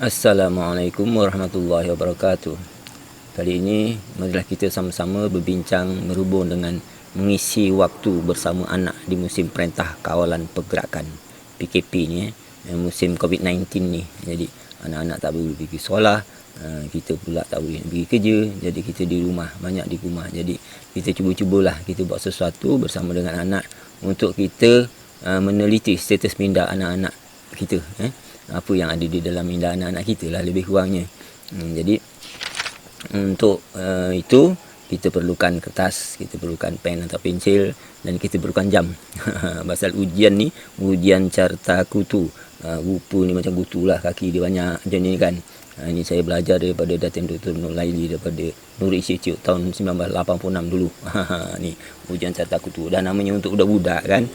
Assalamualaikum warahmatullahi wabarakatuh. Kali ini marilah kita sama-sama berbincang berhubung dengan mengisi waktu bersama anak di musim Perintah Kawalan Pergerakan PKP ni, musim COVID-19 ni. Jadi anak-anak tak boleh pergi sekolah, kita pula tak boleh pergi kerja, jadi kita di rumah, banyak di rumah. Jadi kita cuba-cubalah kita buat sesuatu bersama dengan anak untuk kita meneliti status minda anak-anak kita, apa yang ada di dalam minda anak-anak kita lah lebih kurangnya. Jadi untuk itu kita perlukan kertas, kita perlukan pen atau pensil, dan kita perlukan jam. Pasal ujian ni ujian carta kutu, rupa ni macam kutu lah, kaki dia banyak macam ni kan. Ini saya belajar daripada Datin Dr. Nur Laili daripada Nur Institute tahun 1986 dulu. Ni ujian carta kutu, dan namanya untuk budak-budak kan.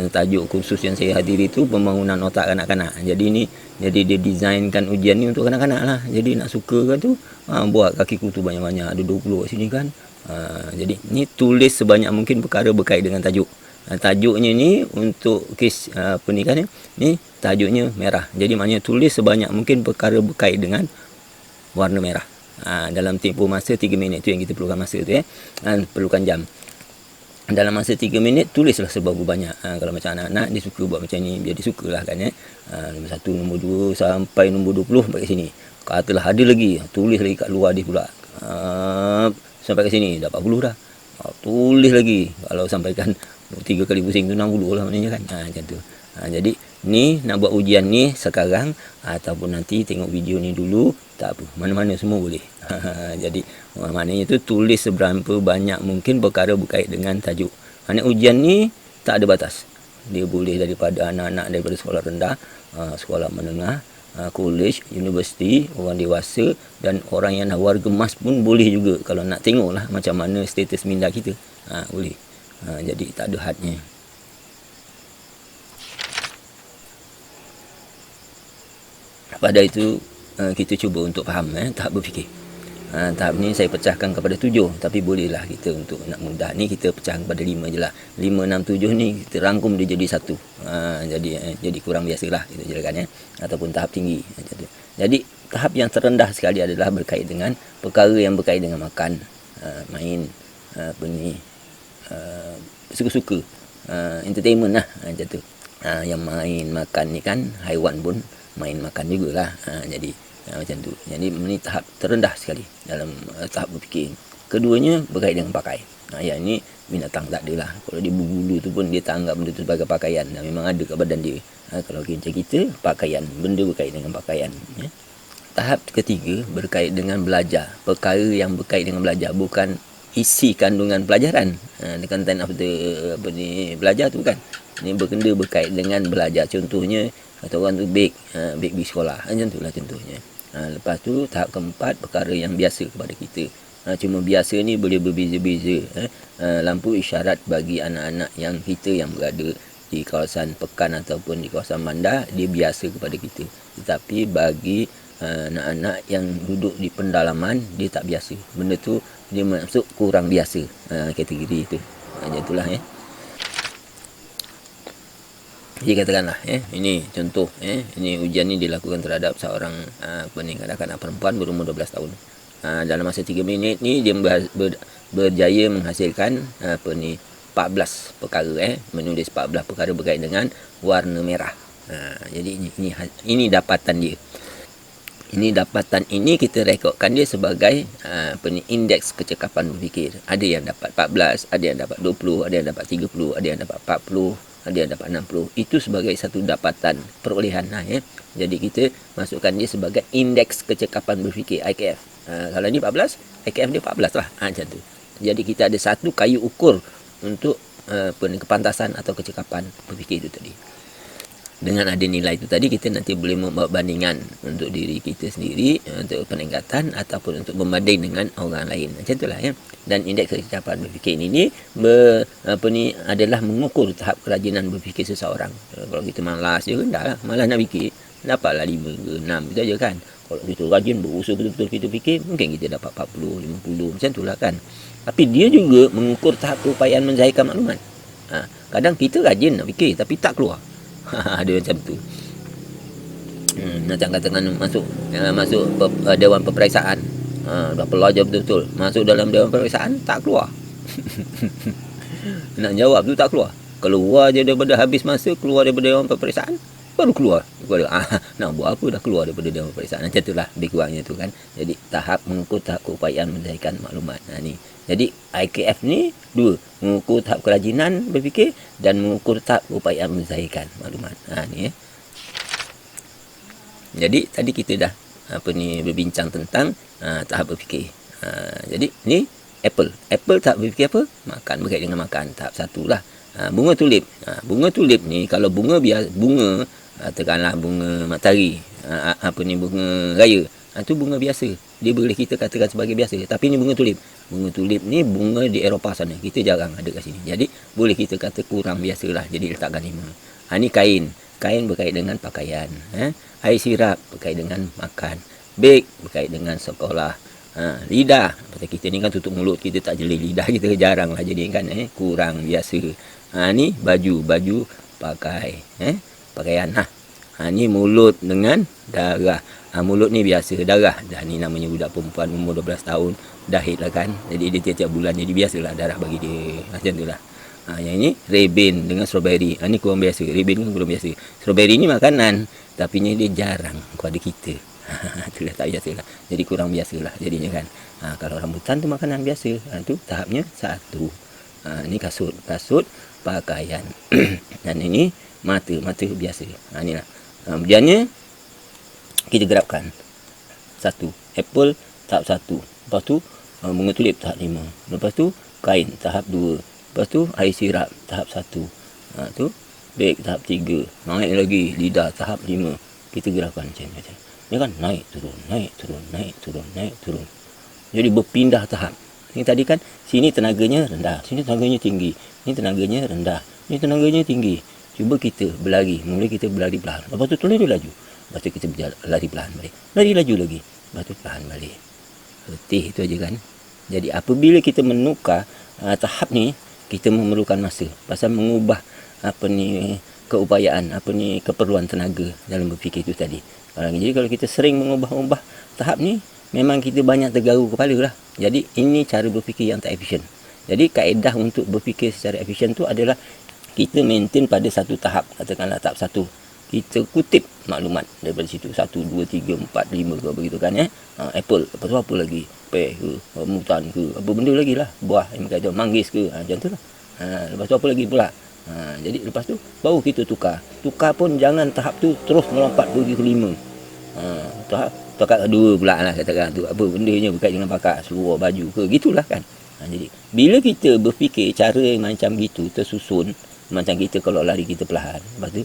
Tajuk kursus yang saya hadiri itu pembangunan otak kanak-kanak. Jadi dia desainkan ujian ni untuk kanak-kanak lah. Jadi nak suka kan tu, buat kaki kutu banyak-banyak, ada 20 kat sini kan. Jadi ni tulis sebanyak mungkin perkara berkait dengan tajuk. Tajuknya ni untuk kes apa ni kan ni tajuknya merah. Jadi maknanya tulis sebanyak mungkin perkara berkait dengan warna merah. Dalam tempoh masa 3 minit tu yang kita perlukan masa tu perlukan jam. Dalam masa 3 minit tulislah seberapa banyak. Kalau macam anak-anak dia suka buat macam ni, biar dia sukalah kan nombor 1, nombor 2 sampai nombor 20 sampai kat sini. Katalah ada lagi, tulis lagi kat luar dia pula. Sampai kat sini dah 40 dah. Tulis lagi. Kalau sampaikan 3 kali pusing tu 60 lah maknanya kan. Macam tu. Jadi ni nak buat ujian ni sekarang ataupun nanti tengok video ni dulu, tak apa, mana-mana semua boleh. Jadi maknanya tu tulis seberapa banyak mungkin perkara berkait dengan tajuk. Maknanya ujian ni tak ada batas. Dia boleh daripada anak-anak daripada sekolah rendah, sekolah menengah, college, universiti, orang dewasa, dan orang yang dah warga emas pun boleh juga. Kalau nak tengoklah macam mana status minda kita, boleh. Jadi tak ada hadnya. Pada itu kita cuba untuk faham tahap berfikir. Tahap ni saya pecahkan kepada 7, tapi bolehlah kita untuk nak mudah ni kita pecahkan kepada 5 je lah. 5, 6, 7 ni kita rangkum dia jadi 1. Jadi kurang biasalah kita jadikan ataupun tahap tinggi macam tu. Jadi tahap yang terendah sekali adalah berkait dengan perkara yang berkait dengan makan, main, suka-suka, entertainment lah macam tu. Yang main makan ni kan haiwan pun main makan jugalah. Jadi macam tu. Jadi ini tahap terendah sekali dalam tahap berfikir. Keduanya berkait dengan pakai. Yang ini binatang tak ada lah. Kalau dia berbulu tu pun dia tak anggap benda tu sebagai pakaian. Memang ada kat badan dia. Kalau kita pakaian, benda berkait dengan pakaian. Tahap ketiga berkait dengan belajar. Perkara yang berkait dengan belajar, bukan isi kandungan pelajaran. Content of the belajar tu kan. Ini berkenda berkait dengan belajar. Contohnya atau orang tu bake di sekolah. Macam tu lah contohnya. Lepas tu tahap keempat perkara yang biasa kepada kita. Cuma biasa ni boleh berbeza-beza. Lampu isyarat bagi anak-anak yang kita yang berada di kawasan pekan ataupun di kawasan bandar, dia biasa kepada kita. Tetapi bagi anak-anak yang duduk di pendalaman, dia tak biasa. Benda tu dia masuk kurang biasa kategori itu. Macam itulah Jadi katakanlah ini contoh ini ujian ni dilakukan terhadap seorang kanak-kanak perempuan berumur 12 tahun. Dalam masa 3 minit ni dia berjaya menghasilkan 14 perkara menulis 14 perkara berkait dengan warna merah. Jadi ini dapatan dia. Ini dapatan ini kita rekodkan dia sebagai indeks kecekapan berfikir. Ada yang dapat 14, ada yang dapat 20, ada yang dapat 30, ada yang dapat 40, ada yang dapat 60. Itu sebagai satu dapatan perolehan Jadi kita masukkan dia sebagai indeks kecekapan berfikir, IKF. Kalau ni 14, IKF dia 14 lah. Macam tu. Jadi kita ada satu kayu ukur untuk kepantasan atau kecekapan berfikir itu tadi. Dengan ada nilai itu tadi, kita nanti boleh membuat bandingan untuk diri kita sendiri, untuk peningkatan ataupun untuk membanding dengan orang lain. Macam itulah Dan indeks kecekapan berfikir ini adalah mengukur tahap kerajinan berfikir seseorang. Kalau kita malas je kan, dah lah, malas nak fikir, dapatlah 5 ke 6 itu aja kan. Kalau kita rajin berusaha betul-betul kita fikir, mungkin kita dapat 40, 50 macam itulah kan. Tapi dia juga mengukur tahap keupayaan menzahirkan maklumat. Kadang kita rajin nak fikir tapi tak keluar. Ada macam tu. Macam katakan masuk dewan peperiksaan. Dah pelajar betul-betul. Masuk dalam dewan peperiksaan tak keluar. Nak jawab tu tak keluar. Keluar je daripada habis masa, keluar daripada dewan peperiksaan, baru keluar. Nak buat apa dah keluar daripada dewan peperiksaan. Macam itulah lebih kurangnya tu kan. Jadi tahap mengukur tahap keupayaan mendapatkan maklumat. Ni. Jadi IKF ni dua, mengukur tahap kerajinan berfikir dan mengukur tahap keupayaan mendapatkan maklumat. Ni Jadi tadi kita dah berbincang tentang tahap berfikir. Jadi ni Apple tahap berfikir apa? Makan, berkait dengan makan. Tahap 1 lah. Bunga tulip. Bunga tulip ni kalau bunga katakanlah bunga matahari, bunga raya. Itu bunga biasa. Dia boleh kita katakan sebagai biasa. Tapi ni bunga tulip. Bunga tulip ni bunga di Eropah sana. Kita jarang ada kat sini. Jadi boleh kita kata kurang biasalah. Jadi letakkan 5. Ni kain. Kain berkait dengan pakaian. Air sirap berkait dengan makan. Beg berkait dengan sekolah. Lidah, pasal kita ni kan tutup mulut, kita tak jeli lidah, kita jarang lah jadi kan, kurang biasa. Ni baju pakai, pakaian. Ni mulut dengan darah. Mulut ni biasa, darah. Dah ni namanya budak perempuan umur 12 tahun, dah haid lah kan. Jadi dia tiap-tiap bulan jadi biasalah darah bagi dia. Macam tu lah. Yang ini reben dengan strawberry. Ni kurang biasa. Reben kan kurang biasa. Strawberry ni makanan, tapi ni dia jarang kepada kita. Itulah tak biasa lah. Jadi kurang biasa lah jadinya kan. Kalau rambutan tu makanan biasa. Tu tahapnya 1. Ni kasut pakaian. Dan ini mata biasa. Ni lah. Kemudiannya kita gerapkan. 1. Apple tahap 1. Lepas tu bunga tulip tahap 5. Lepas tu kain tahap 2. Lepas tu air sirap tahap 1. Tu beg tahap 3. Naik lagi lidah tahap 5. Kita gerapkan macam ni. Dia kan naik turun. Jadi berpindah tahap. Ini tadi kan sini tenaganya rendah, sini tenaganya tinggi. Ini tenaganya rendah, ini tenaganya tinggi. Cuba kita berlari, mula kita berlari perlahan. Lepas tu lari laju. Lepas tu kita berlari perlahan balik. Lari laju lagi. Lepas tu perlahan balik. Letih itu aja kan. Jadi apabila kita menukar tahap ni, kita memerlukan masa. Pasal mengubah keupayaan, keperluan tenaga dalam berfikir itu tadi. Jadi kalau kita sering mengubah-ubah tahap ni, memang kita banyak tergaru kepala lah. Jadi ini cara berfikir yang tak efisien. Jadi kaedah untuk berfikir secara efisien tu adalah kita maintain pada satu tahap. Katakanlah tahap 1. Kita kutip maklumat daripada situ. 1, 2, 3, 4, 5 ke begitu kan. Apple. Lepas tu apa lagi? Pear ke? Rambutan ke? Apa benda lagi lah. Buah yang kata manggis ke? Macam tu lah. Lepas tu apa lagi pula? Jadi lepas tu baru kita tukar. Tukar pun jangan tahap tu terus melompat pergi ke 5. Tahap 2 pula lah katakan tu. Apa bendanya berkait dengan pakai seluar baju ke? Gitulah kan. Jadi bila kita berfikir cara macam gitu tersusun, macam kita kalau lari kita perlahan, lepas tu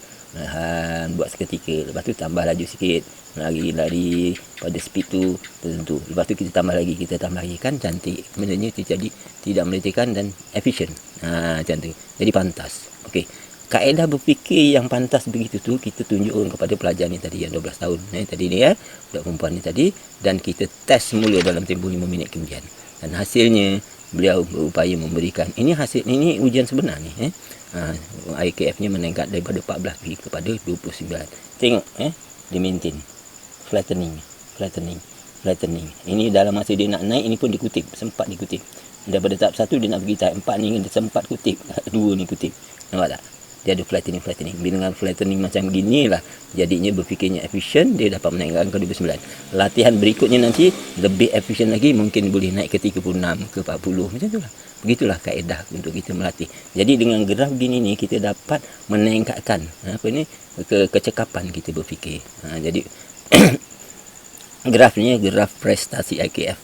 buat seketika, lepas tu tambah laju sikit, lari pada speed tu tertentu, lepas tu kita tambah lagi kan cantik. Sebenarnya jadi tidak meletihkan dan efisien. Macam tu. Jadi pantas. Okey. Kaedah berfikir yang pantas begitu tu kita tunjukkan kepada pelajar ni tadi yang 12 tahun tadi ni budak perempuan ni tadi, dan kita test semula dalam tempoh 5 minit kemudian. Dan hasilnya beliau berupaya memberikan ini ujian sebenar ni IKF-nya meningkat daripada 14 pergi kepada 29. Tengok dia maintain flattening. Ini dalam masa dia nak naik ini pun dikutip, sempat dikutip. Daripada tahap 1 dia nak pergi tahap 4 ni dia sempat kutip, 2 ni kutip. Nampak tak? Dia ada flattening. Bila dengan flattening macam gini lah, jadinya berfikirnya efisien, dia dapat menaikkan ke 29. Latihan berikutnya nanti lebih efisien lagi, mungkin boleh naik ke 36, ke 40, macam tu lah. Begitulah kaedah untuk kita melatih. Jadi dengan graf gini ni, kita dapat meningkatkan kecekapan kita berfikir. Jadi graf ni graf prestasi IKF.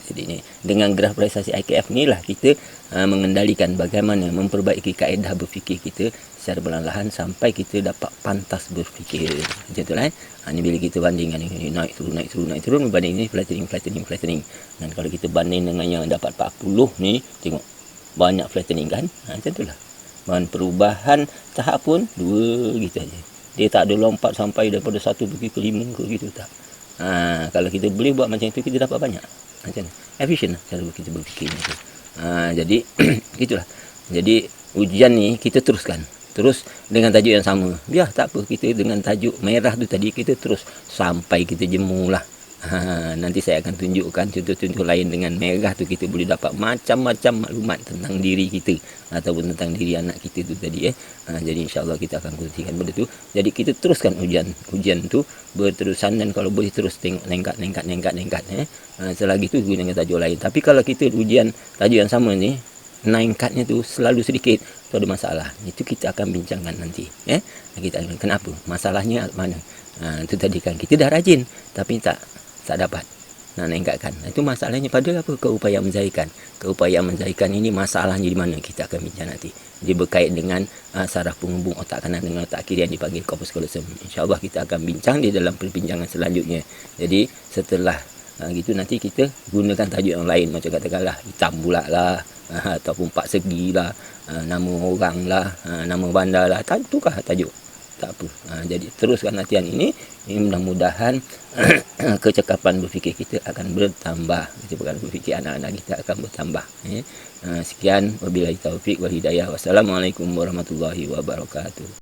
Jadi ni dengan graf prestasi IKF ni lah kita mengendalikan bagaimana memperbaiki kaedah berfikir kita secara perlahan-lahan sampai kita dapat pantas berfikir. Macam tu lah. Ni bila kita bandingkan ni naik turun berbanding ni flattening. Dan kalau kita banding dengan yang dapat 40 ni, tengok banyak flattening kan. Macam tu lah. Dan perubahan tahap pun 2 gitu aja. Dia tak ada lompat sampai daripada 1 pergi ke 5 ke gitu tak. Kalau kita boleh buat macam itu, kita dapat banyak. Macam efisien lah cara kita berfikir macam tu. Jadi itulah. Jadi ujian ni kita teruskan. terus dengan tajuk yang sama. Biar tak apa, kita dengan tajuk merah tu tadi kita terus sampai kita jemur lah. Nanti saya akan tunjukkan contoh-contoh lain dengan merah tu kita boleh dapat macam-macam maklumat tentang diri kita ataupun tentang diri anak kita tu tadi jadi insya-Allah kita akan kongsikan benda tu. Jadi kita teruskan ujian tu berterusan, dan kalau boleh terus tengok nengkat selagi tu gunakan tajuk lain. Tapi kalau kita ujian tajuk yang sama ni, naikatnya tu selalu sedikit, tu ada masalah. Itu kita akan bincangkan nanti. Kita akan kenapa? Masalahnya mana? Itu tadi kan kita dah rajin tapi tak dapat nak naikkan. Itu masalahnya pada apa? Keupayaan menzahirkan. Keupayaan menzahirkan ini masalahnya di mana? Kita akan bincang nanti. Dia berkait dengan saraf penghubung otak kanan dengan otak kiri yang dipanggil corpus callosum. InsyaAllah kita akan bincang di dalam perbincangan selanjutnya. Jadi setelah gitu nanti kita gunakan tajuk yang lain, macam katakanlah hitam bulat lah, ataupun 4 segi lah, nama orang lah, nama bandar lah, tukar tajuk. Tak apa. Jadi teruskan latihan ini mudah-mudahan kecekapan berfikir kita akan bertambah. Kecekapan berfikir anak-anak kita akan bertambah. Sekian, wabillahi taufik wal hidayah. Wassalamualaikum warahmatullahi wabarakatuh.